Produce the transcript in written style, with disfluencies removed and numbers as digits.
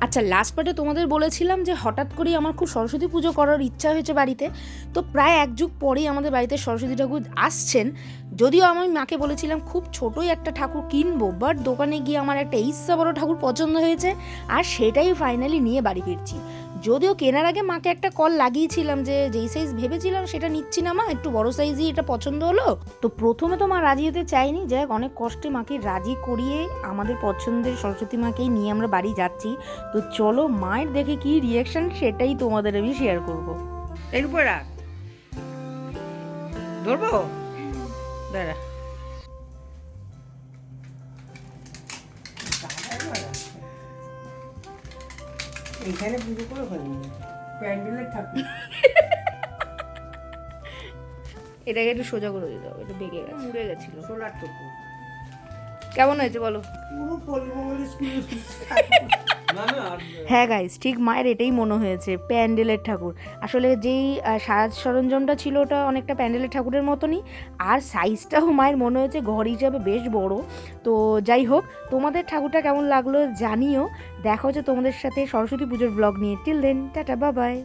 আচ্ছা, লাস্ট পার্টে তোমাদের বলেছিলাম যে হঠাৎ করেই আমার খুব সরস্বতী পুজো করার ইচ্ছা হয়েছে বাড়িতে। তো প্রায় এক যুগ পরেই আমাদের বাড়িতে সরস্বতী ঠাকুর আসছেন। যদিও আমি মাকে বলেছিলাম খুব ছোটোই একটা ঠাকুর কিনবো, বাট দোকানে গিয়ে আমার একটা ইচ্ছা বড় ঠাকুর পছন্দ হয়েছে, আর সেটাই ফাইনালি নিয়ে বাড়ি ফিরছি। যদিও কেনার আগে মাকে একটা কল লাগিয়েছিলাম যে যেই সাইজ ভেবেছিলাম সেটা নিচ্ছি না মা, একটু বড় সাইজই এটা পছন্দ হলো। তো প্রথমে তো মা রাজি হতে চাইনি, যাই হোক অনেক কষ্টে মাকে রাজি করিয়ে আমাদের পছন্দের সরস্বতী মাকেই নিয়ে আমরা বাড়ি যাচ্ছি। তো চলো মায়ের দেখে কি রিয়াকশন সেটাই তোমাদের আমি শেয়ার করব। এর উপর রাখ, ধরবো, দাঁড়া। এইখানে পুজো করে হয়নি, প্যান্ডেলের ঠাকুর। এটাকে একটু সোজা করে দিতে হবে, একটু বেঁকে গেছে, মুড়ে গেছিল। সোলার ঠাকুর কেমন হয়েছে বলো? পুরো পরিমঙ্গল স্কুল। হ্যাঁ গাইস, ঠিক মায়ের এটাই মনে হয়েছে, প্যান্ডেলের ঠাকুর। আসলে যেই সাজ সরঞ্জামটা ছিল ওটা অনেকটা প্যান্ডেলের ঠাকুরের মতনই, আর সাইজটাও মায়ের মনে হয়েছে ঘর হিসাবে বেশ বড়। তো যাই হোক, তোমাদের ঠাকুরটা কেমন লাগলো জানিও। দেখা হচ্ছে তোমাদের সাথে সরস্বতী পুজোর ব্লগ নিয়ে। Till then, tata, bye by.